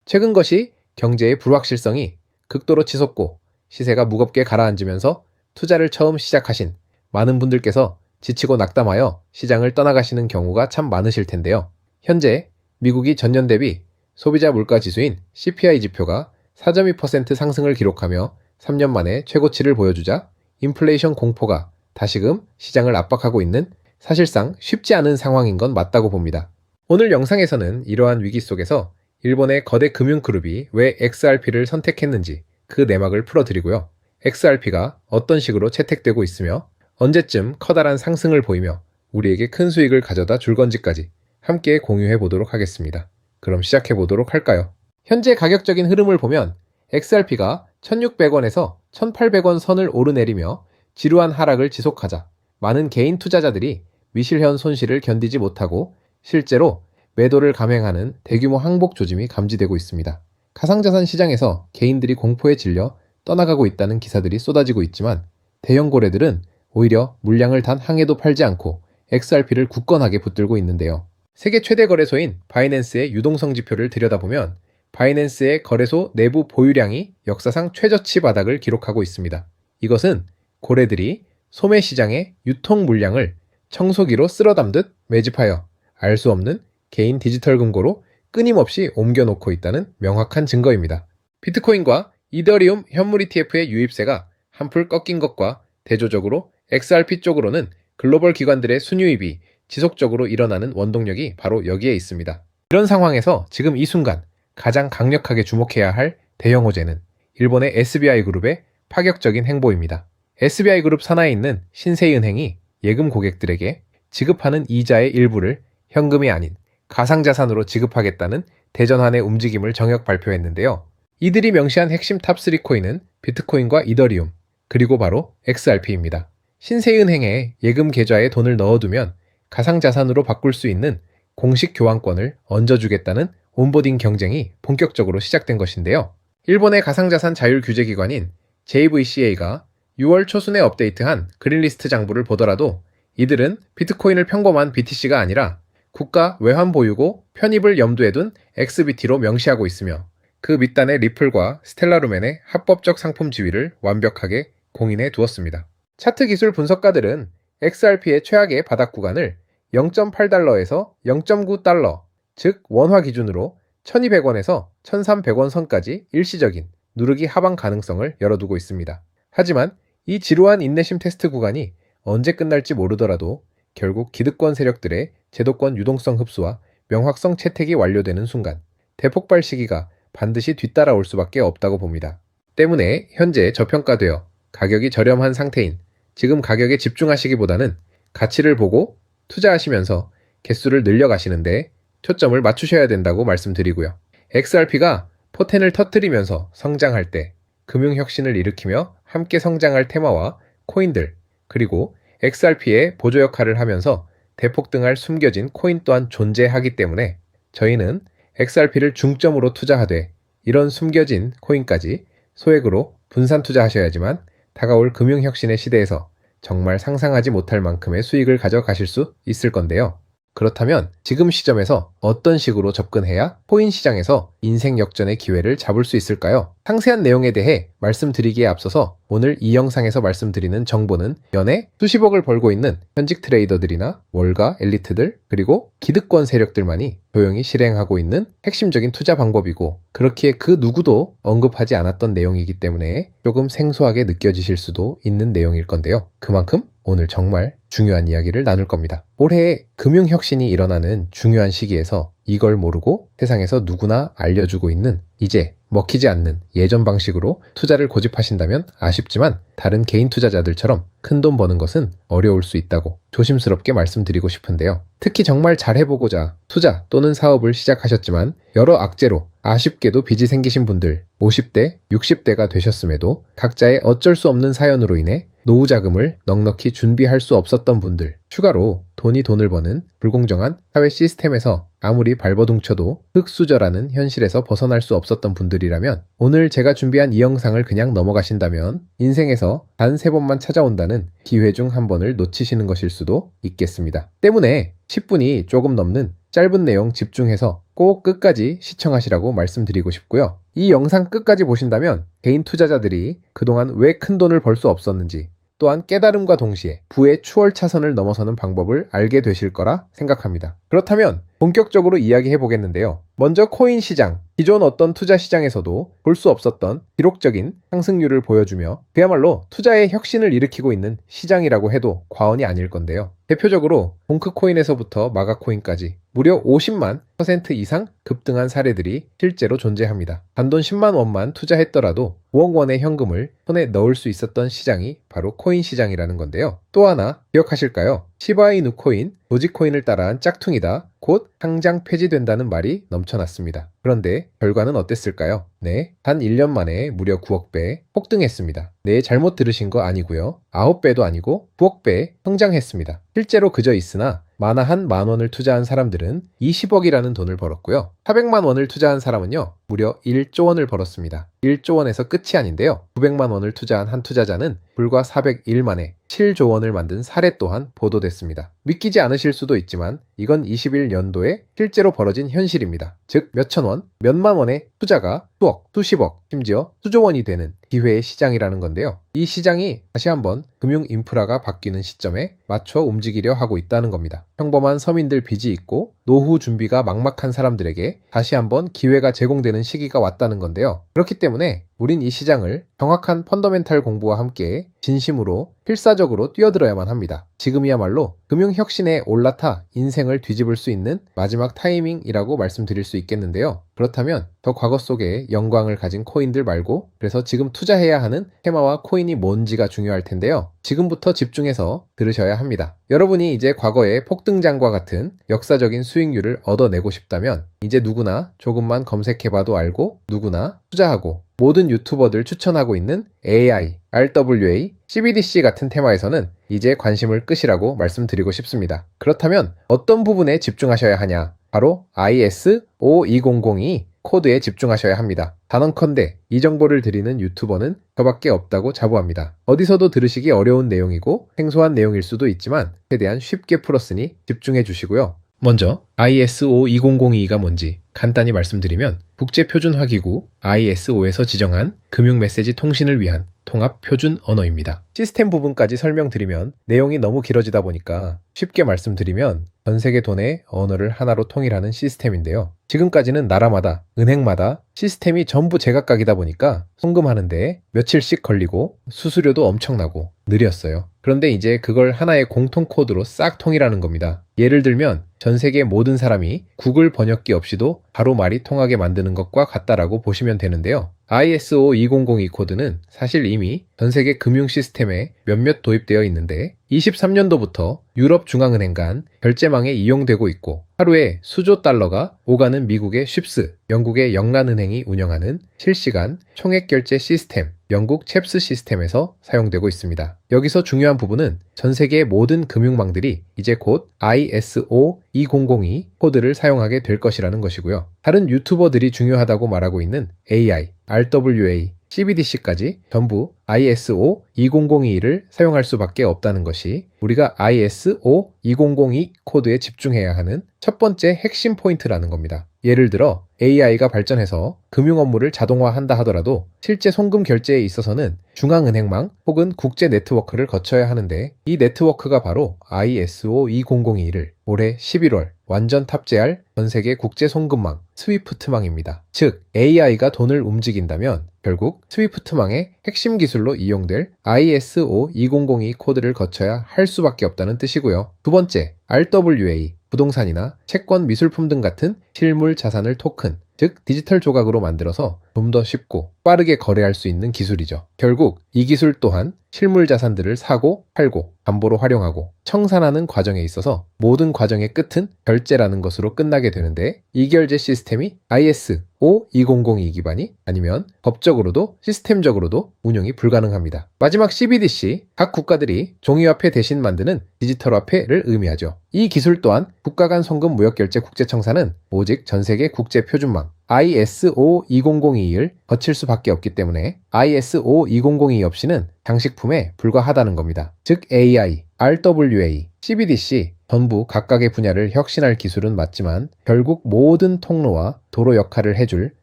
최근 것이 경제의 불확실성이 극도로 치솟고 시세가 무겁게 가라앉으면서 투자를 처음 시작하신 많은 분들께서 지치고 낙담하여 시장을 떠나가시는 경우가 참 많으실 텐데요. 현재 미국이 전년 대비 소비자 물가 지수인 CPI 지표가 4.2% 상승을 기록하며 3년 만에 최고치를 보여주자 인플레이션 공포가 다시금 시장을 압박하고 있는 사실상 쉽지 않은 상황인 건 맞다고 봅니다. 오늘 영상에서는 이러한 위기 속에서 일본의 거대 금융그룹이 왜 XRP를 선택했는지 그 내막을 풀어드리고요. XRP가 어떤 식으로 채택되고 있으며 언제쯤 커다란 상승을 보이며 우리에게 큰 수익을 가져다 줄 건지까지 함께 공유해 보도록 하겠습니다. 그럼 시작해 보도록 할까요? 현재 가격적인 흐름을 보면 XRP가 1600원에서 1800원 선을 오르내리며 지루한 하락을 지속하자 많은 개인 투자자들이 미실현 손실을 견디지 못하고 실제로 매도를 감행하는 대규모 항복 조짐이 감지되고 있습니다. 가상자산 시장에서 개인들이 공포에 질려 떠나가고 있다는 기사들이 쏟아지고 있지만 대형 고래들은 오히려 물량을 단 항에도 팔지 않고 XRP를 굳건하게 붙들고 있는데요. 세계 최대 거래소인 바이낸스의 유동성 지표를 들여다보면 바이낸스의 거래소 내부 보유량이 역사상 최저치 바닥을 기록하고 있습니다. 이것은 고래들이 소매 시장의 유통 물량을 청소기로 쓸어담듯 매집하여 알 수 없는 개인 디지털 금고로 끊임없이 옮겨놓고 있다는 명확한 증거입니다. 비트코인과 이더리움 현물 ETF의 유입세가 한풀 꺾인 것과 대조적으로 XRP 쪽으로는 글로벌 기관들의 순유입이 지속적으로 일어나는 원동력이 바로 여기에 있습니다. 이런 상황에서 지금 이 순간 가장 강력하게 주목해야 할 대형 호재는 일본의 SBI 그룹의 파격적인 행보입니다. SBI 그룹 산하에 있는 신세이은행이 예금 고객들에게 지급하는 이자의 일부를 현금이 아닌 가상자산으로 지급하겠다는 대전환의 움직임을 정역 발표했는데요. 이들이 명시한 핵심 탑3 코인은 비트코인과 이더리움, 그리고 바로 XRP입니다. 신세이은행에 예금 계좌에 돈을 넣어두면 가상자산으로 바꿀 수 있는 공식 교환권을 얹어주겠다는 온보딩 경쟁이 본격적으로 시작된 것인데요. 일본의 가상자산 자율 규제기관인 JVCA가 6월 초순에 업데이트한 그린리스트 장부를 보더라도 이들은 비트코인을 평범한 BTC가 아니라 국가 외환 보유고 편입을 염두에 둔 XBT로 명시하고 있으며 그 밑단의 리플과 스텔라루멘의 합법적 상품 지위를 완벽하게 공인해 두었습니다. 차트 기술 분석가들은 XRP의 최악의 바닥 구간을 0.8달러에서 0.9달러, 즉 원화 기준으로 1200원에서 1300원 선까지 일시적인 누르기 하방 가능성을 열어두고 있습니다. 하지만 이 지루한 인내심 테스트 구간이 언제 끝날지 모르더라도 결국 기득권 세력들의 제도권 유동성 흡수와 명확성 채택이 완료되는 순간 대폭발 시기가 반드시 뒤따라올 수밖에 없다고 봅니다. 때문에 현재 저평가되어 가격이 저렴한 상태인 지금 가격에 집중하시기보다는 가치를 보고 투자하시면서 개수를 늘려가시는데 초점을 맞추셔야 된다고 말씀드리고요. XRP가 포텐을 터뜨리면서 성장할 때 금융혁신을 일으키며 함께 성장할 테마와 코인들, 그리고 XRP의 보조 역할을 하면서 대폭등할 숨겨진 코인 또한 존재하기 때문에 저희는 XRP를 중점으로 투자하되 이런 숨겨진 코인까지 소액으로 분산 투자하셔야지만 다가올 금융혁신의 시대에서 정말 상상하지 못할 만큼의 수익을 가져가실 수 있을 건데요. 그렇다면 지금 시점에서 어떤 식으로 접근해야 코인 시장에서 인생 역전의 기회를 잡을 수 있을까요? 상세한 내용에 대해 말씀드리기에 앞서서 오늘 이 영상에서 말씀드리는 정보는 연에 수십억을 벌고 있는 현직 트레이더들이나 월가 엘리트들 그리고 기득권 세력들만이 조용히 실행하고 있는 핵심적인 투자 방법이고 그렇기에 그 누구도 언급하지 않았던 내용이기 때문에 조금 생소하게 느껴지실 수도 있는 내용일 건데요. 그만큼 오늘 정말 중요한 이야기를 나눌 겁니다. 올해 금융혁신이 일어나는 중요한 시기에서 이걸 모르고 세상에서 누구나 알려주고 있는 이제 먹히지 않는 예전 방식으로 투자를 고집하신다면 아쉽지만 다른 개인 투자자들처럼 큰돈 버는 것은 어려울 수 있다고 조심스럽게 말씀드리고 싶은데요. 특히 정말 잘해보고자 투자 또는 사업을 시작하셨지만 여러 악재로 아쉽게도 빚이 생기신 분들 50대, 60대가 되셨음에도 각자의 어쩔 수 없는 사연으로 인해 노후 자금을 넉넉히 준비할 수 없었던 분들, 추가로 돈이 돈을 버는 불공정한 사회 시스템에서 아무리 발버둥쳐도 흙수저라는 현실에서 벗어날 수 없었던 분들이라면 오늘 제가 준비한 이 영상을 그냥 넘어가신다면 인생에서 단 3번만 찾아온다는 기회 중 한 번을 놓치시는 것일 수도 있겠습니다. 때문에 10분이 조금 넘는 짧은 내용 집중해서 꼭 끝까지 시청하시라고 말씀드리고 싶고요. 이 영상 끝까지 보신다면 개인 투자자들이 그동안 왜 큰 돈을 벌 수 없었는지, 또한 깨달음과 동시에 부의 추월 차선을 넘어서는 방법을 알게 되실 거라 생각합니다. 그렇다면 본격적으로 이야기해 보겠는데요. 먼저 코인 시장, 기존 어떤 투자 시장에서도 볼 수 없었던 기록적인 상승률을 보여주며 그야말로 투자의 혁신을 일으키고 있는 시장이라고 해도 과언이 아닐 건데요. 대표적으로 봉크코인에서부터 마가코인까지 무려 50만 % 이상 급등한 사례들이 실제로 존재합니다. 단돈 10만 원만 투자했더라도 5억 원의 현금을 손에 넣을 수 있었던 시장이 바로 코인 시장이라는 건데요. 또 하나 기억하실까요? 시바이누 코인, 도지코인을 따라한 짝퉁이다. 곧 상장 폐지된다는 말이 넘쳐났습니다. 그런데 결과는 어땠을까요? 네, 단 1년 만에 무려 9억 배 폭등했습니다. 네, 잘못 들으신 거 아니고요. 9배도 아니고 9억 배 성장했습니다. 실제로 그저 있으나 만화 한 만 원을 투자한 사람들은 20억이라는 돈을 벌었고요. 400만 원을 투자한 사람은요, 무려 1조 원을 벌었습니다. 1조 원에서 끝이 아닌데요. 900만 원을 투자한 한 투자자는 불과 401 만에 7조 원을 만든 사례 또한 보도됐습니다. 믿기지 않으실 수도 있지만 이건 21년도에 실제로 벌어진 현실입니다. 즉 몇천 원, 몇만 원의 투자가 수억, 수십억, 심지어 수조 원이 되는 기회의 시장이라는 건데요. 이 시장이 다시 한번 금융 인프라가 바뀌는 시점에 맞춰 움직이려 하고 있다는 겁니다. 평범한 서민들 빚이 있고 노후 준비가 막막한 사람들에게 다시 한번 기회가 제공되는 시기가 왔다는 건데요. 그렇기 때문에 우린 이 시장을 정확한 펀더멘탈 공부와 함께 진심으로 필사적으로 뛰어들어야만 합니다. 지금이야말로 금융혁신에 올라타 인생을 뒤집을 수 있는 마지막 타이밍이라고 말씀드릴 수 있겠는데요. 그렇다면 더 과거 속에 영광을 가진 코인들 말고, 그래서 지금 투자해야 하는 테마와 코인이 뭔지가 중요할 텐데요. 지금부터 집중해서 들으셔야 합니다. 여러분이 이제 과거의 폭등장과 같은 역사적인 수익률을 얻어내고 싶다면 이제 누구나 조금만 검색해봐도 알고 누구나 투자하고 모든 유튜버들 추천하고 있는 AI, RWA, CBDC 같은 테마에서는 이제 관심을 끄시라고 말씀드리고 싶습니다. 그렇다면 어떤 부분에 집중하셔야 하냐? 바로 IS-5200이 코드에 집중하셔야 합니다. 단언컨대 이 정보를 드리는 유튜버는 저밖에 없다고 자부합니다. 어디서도 들으시기 어려운 내용이고 생소한 내용일 수도 있지만 최대한 쉽게 풀었으니 집중해 주시고요. 먼저 ISO20022가 뭔지 간단히 말씀드리면 국제표준화기구 ISO에서 지정한 금융메시지 통신을 위한 통합표준 언어입니다. 시스템 부분까지 설명드리면 내용이 너무 길어지다 보니까 쉽게 말씀드리면 전 세계 돈의 언어를 하나로 통일하는 시스템인데요. 지금까지는 나라마다, 은행마다 시스템이 전부 제각각이다 보니까 송금하는데 며칠씩 걸리고 수수료도 엄청나고 느렸어요. 그런데 이제 그걸 하나의 공통 코드로 싹 통일하는 겁니다. 예를 들면 전 세계 모든 사람이 구글 번역기 없이도 바로 말이 통하게 만드는 것과 같다라고 보시면 되는데요. ISO2002 코드는 사실 이미 전 세계 금융 시스템에 몇몇 도입되어 있는데 23년도부터 유럽 중앙은행 간 결제망에 이용되고 있고 하루에 수조 달러가 오가는 미국의 쉽스, 영국의 영란은행이 운영하는 실시간 총액결제 시스템, 영국 챕스 시스템에서 사용되고 있습니다. 여기서 중요한 부분은 전 세계의 모든 금융망들이 이제 곧 ISO2002 코드를 사용하게 될 것이라는 것이고요. 다른 유튜버들이 중요하다고 말하고 있는 AI, RWA, CBDC까지 전부 ISO2002를 사용할 수밖에 없다는 것이 우리가 ISO2002 코드에 집중해야 하는 첫 번째 핵심 포인트라는 겁니다. 예를 들어 AI가 발전해서 금융 업무를 자동화한다 하더라도 실제 송금 결제에 있어서는 중앙은행망 혹은 국제 네트워크를 거쳐야 하는데 이 네트워크가 바로 ISO2002를 올해 11월 완전 탑재할 전 세계 국제 송금망 스위프트망입니다. 즉 AI가 돈을 움직인다면 결국 스위프트망의 핵심 기술로 이용될 ISO2002 코드를 거쳐야 할 수밖에 없다는 뜻이고요. 두 번째, RWA, 부동산이나 채권, 미술품 등 같은 실물 자산을 토큰, 즉 디지털 조각으로 만들어서 좀 더 쉽고 빠르게 거래할 수 있는 기술이죠. 결국 이 기술 또한 실물 자산들을 사고 팔고 담보로 활용하고 청산하는 과정에 있어서 모든 과정의 끝은 결제라는 것으로 끝나게 되는데 이 결제 시스템이 ISO2002 기반이 아니면 법적으로도 시스템적으로도 운영이 불가능합니다. 마지막 CBDC, 각 국가들이 종이화폐 대신 만드는 디지털 화폐를 의미하죠. 이 기술 또한 국가 간 송금 무역결제 국제청사는 오직 전세계 국제표준망 ISO2002를 거칠 수밖에 없기 때문에 ISO2002 없이는 장식품에 불과하다는 겁니다. 즉 AI, RWA, CBDC 전부 각각의 분야를 혁신할 기술은 맞지만 결국 모든 통로와 도로 역할을 해줄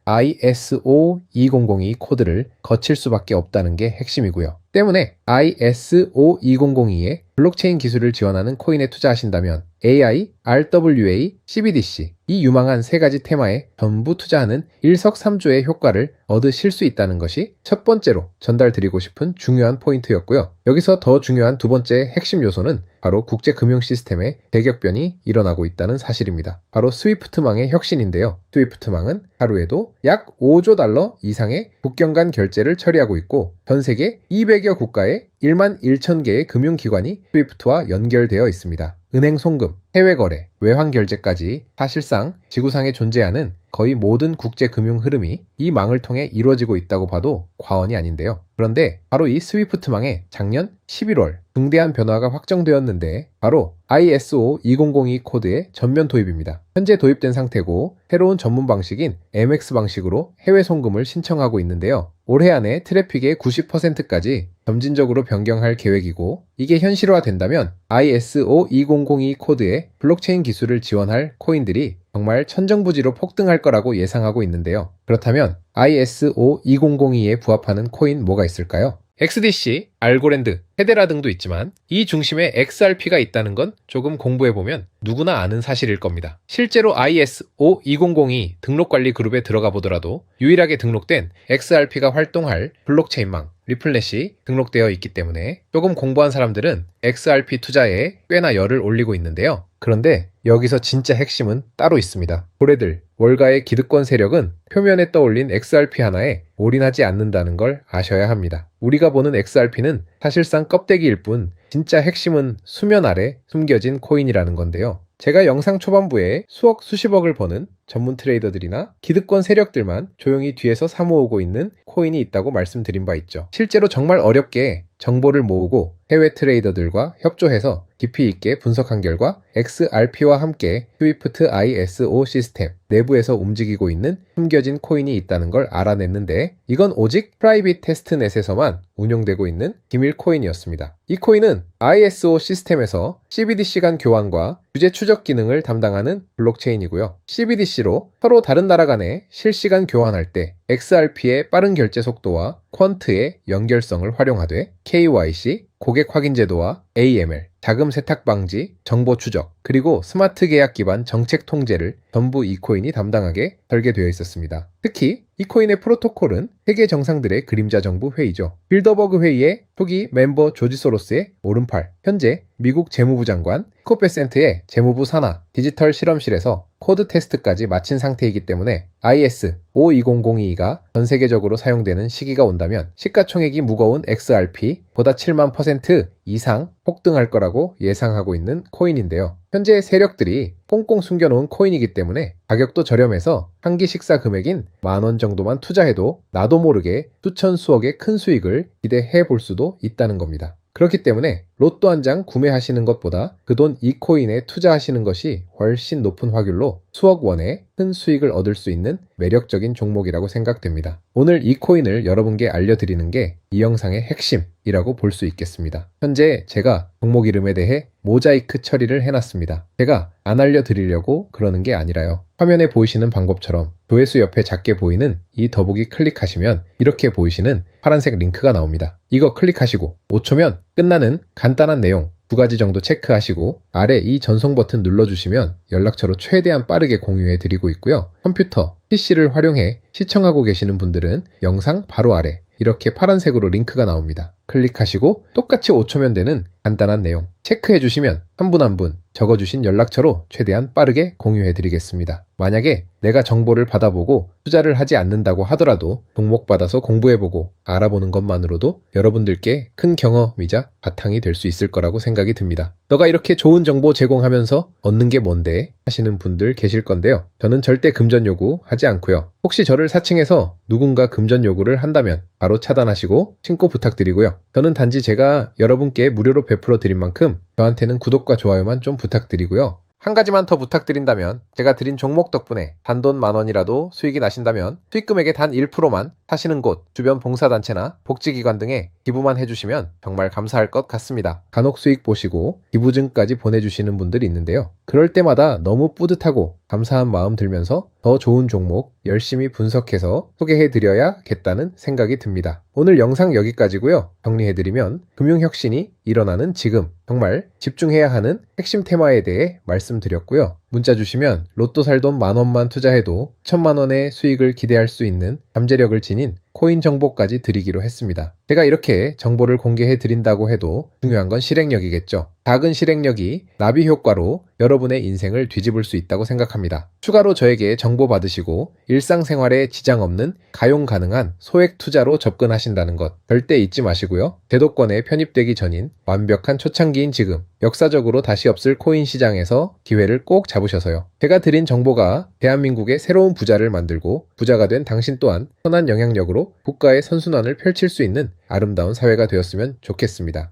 ISO 2002 코드를 거칠 수밖에 없다는 게 핵심이고요. 때문에 ISO 2002에 블록체인 기술을 지원하는 코인에 투자하신다면 AI, RWA, CBDC 이 유망한 세 가지 테마에 전부 투자하는 일석삼조의 효과를 얻으실 수 있다는 것이 첫 번째로 전달드리고 싶은 중요한 포인트였고요. 여기서 더 중요한 두 번째 핵심 요소는 바로 국제 금융 시스템의 대격변이 일어나고 있다는 사실입니다. 바로 스위프트망의 혁신인데요. 스위프트망은 하루에도 약 5조 달러 이상의 국경 간 결제를 처리하고 있고 전 세계 200여 국가에 1만 1천 개의 금융기관이 스위프트와 연결되어 있습니다. 은행 송금, 해외 거래, 외환 결제까지 사실상 지구상에 존재하는 거의 모든 국제 금융 흐름이 이 망을 통해 이루어지고 있다고 봐도 과언이 아닌데요. 그런데 바로 이 스위프트망에 작년 11월 중대한 변화가 확정되었는데 바로 ISO 2002 코드의 전면 도입입니다. 현재 도입된 상태고 새로운 전문 방식인 MX 방식으로 해외 송금을 신청하고 있는데요. 올해 안에 트래픽의 90%까지 점진적으로 변경할 계획이고 이게 현실화된다면 ISO 2002 코드의 블록체인 기술을 지원할 코인들이 정말 천정부지로 폭등할 거라고 예상하고 있는데요. 그렇다면 ISO 2002에 부합하는 코인 뭐가 있을까요? XDC, 알고랜드, 헤데라 등도 있지만 이 중심에 XRP가 있다는 건 조금 공부해보면 누구나 아는 사실일 겁니다. 실제로 ISO 2002 등록관리 그룹에 들어가 보더라도 유일하게 등록된 XRP가 활동할 블록체인망 리플렛이 등록되어 있기 때문에 조금 공부한 사람들은 XRP 투자에 꽤나 열을 올리고 있는데요. 그런데 여기서 진짜 핵심은 따로 있습니다. 고래들, 월가의 기득권 세력은 표면에 떠올린 XRP 하나에 올인하지 않는다는 걸 아셔야 합니다. 우리가 보는 XRP는 사실상 껍데기일 뿐 진짜 핵심은 수면 아래 숨겨진 코인이라는 건데요. 제가 영상 초반부에 수억 수십억을 버는 전문 트레이더들이나 기득권 세력들만 조용히 뒤에서 사모으고 있는 코인이 있다고 말씀드린 바 있죠. 실제로 정말 어렵게 정보를 모으고 해외 트레이더들과 협조해서 깊이 있게 분석한 결과 XRP와 함께 스위프트 ISO 시스템 내부에서 움직이고 있는 숨겨진 코인이 있다는 걸 알아냈는데 이건 오직 프라이빗 테스트넷에서만 운용되고 있는 기밀 코인이었습니다. 이 코인은 ISO 시스템에서 CBDC 간 교환과 규제 추적 기능을 담당하는 블록체인이고요. CBDC로 서로 다른 나라 간에 실시간 교환할 때 XRP의 빠른 결제 속도와 퀀트의 연결성을 활용하되 KYC, 고객 확인 제도와 AML, 자금 세탁 방지, 정보 추적, 그리고 스마트 계약 기반 정책 통제를 전부 이 코인이 담당하게 설계되어 있었습니다. 특히 이 코인의 프로토콜은 세계 정상들의 그림자 정부 회의죠. 빌더버그 회의의 초기 멤버 조지 소로스의 오른팔, 현재 미국 재무부 장관 스콧 베센트의 재무부 산하 디지털 실험실에서 코드 테스트까지 마친 상태이기 때문에 ISO 2002가 전 세계적으로 사용되는 시기가 온다면 시가총액이 무거운 XRP 보다 7만 % 이상 폭등할 거라고 예상하고 있는 코인인데요. 현재 세력들이 꽁꽁 숨겨놓은 코인이기 때문에 가격도 저렴해서 한 끼 식사 금액인 10,000원 정도만 투자해도 나도 모르게 수천 수억의 큰 수익을 기대해 볼 수도 있다는 겁니다. 그렇기 때문에 로또 한 장 구매하시는 것보다 그 돈 이 코인에 투자하시는 것이 훨씬 높은 확률로 수억 원의 큰 수익을 얻을 수 있는 매력적인 종목이라고 생각됩니다. 오늘 이 코인을 여러분께 알려드리는 게 이 영상의 핵심이라고 볼 수 있겠습니다. 현재 제가 종목 이름에 대해 모자이크 처리를 해놨습니다. 제가 안 알려드리려고 그러는 게 아니라요. 화면에 보이시는 방법처럼 조회수 옆에 작게 보이는 이 더보기 클릭하시면 이렇게 보이시는 파란색 링크가 나옵니다. 이거 클릭하시고 5초면 끝나는 간단한 내용 2가지 정도 체크하시고 아래 이 전송 버튼 눌러주시면 연락처로 최대한 빠르게 공유해 드리고 있고요. 컴퓨터, PC를 활용해 시청하고 계시는 분들은 영상 바로 아래 이렇게 파란색으로 링크가 나옵니다. 클릭하시고 똑같이 5초면 되는 간단한 내용 체크해 주시면 한 분 한 분 적어주신 연락처로 최대한 빠르게 공유해 드리겠습니다. 만약에 내가 정보를 받아보고 투자를 하지 않는다고 하더라도 종목 받아서 공부해보고 알아보는 것만으로도 여러분들께 큰 경험이자 바탕이 될 수 있을 거라고 생각이 듭니다. 너가 이렇게 좋은 정보 제공하면서 얻는 게 뭔데 하시는 분들 계실 건데요. 저는 절대 금전 요구 하지 않고요. 혹시 저를 사칭해서 누군가 금전 요구를 한다면 바로 차단하시고 신고 부탁드리고요. 저는 단지 제가 여러분께 무료로 베풀어 드린 만큼 저한테는 구독과 좋아요만 좀 부탁드리고요. 한 가지만 더 부탁드린다면 제가 드린 종목 덕분에 단돈 10,000원이라도 수익이 나신다면 수익 금액의 단 1%만 사시는 곳, 주변 봉사단체나 복지기관 등에 기부만 해주시면 정말 감사할 것 같습니다. 간혹 수익 보시고 기부증까지 보내주시는 분들이 있는데요. 그럴 때마다 너무 뿌듯하고 감사한 마음 들면서 더 좋은 종목 열심히 분석해서 소개해드려야겠다는 생각이 듭니다. 오늘 영상 여기까지고요. 정리해드리면 금융혁신이 일어나는 지금 정말 집중해야 하는 핵심 테마에 대해 말씀드렸고요. 문자 주시면 로또 살 돈 10,000원만 투자해도 1,000,000원의 수익을 기대할 수 있는 잠재력을 지닌 코인 정보까지 드리기로 했습니다. 제가 이렇게 정보를 공개해 드린다고 해도 중요한 건 실행력이겠죠. 작은 실행력이 나비 효과로 여러분의 인생을 뒤집을 수 있다고 생각합니다. 추가로 저에게 정보 받으시고 일상생활에 지장 없는 가용 가능한 소액 투자로 접근하신다는 것 절대 잊지 마시고요. 제도권에 편입되기 전인 완벽한 초창기인 지금 역사적으로 다시 없을 코인 시장에서 기회를 꼭 잡으셔서요. 제가 드린 정보가 대한민국의 새로운 부자를 만들고 부자가 된 당신 또한 선한 영향력으로 국가의 선순환을 펼칠 수 있는 아름다운 사회가 되었으면 좋겠습니다.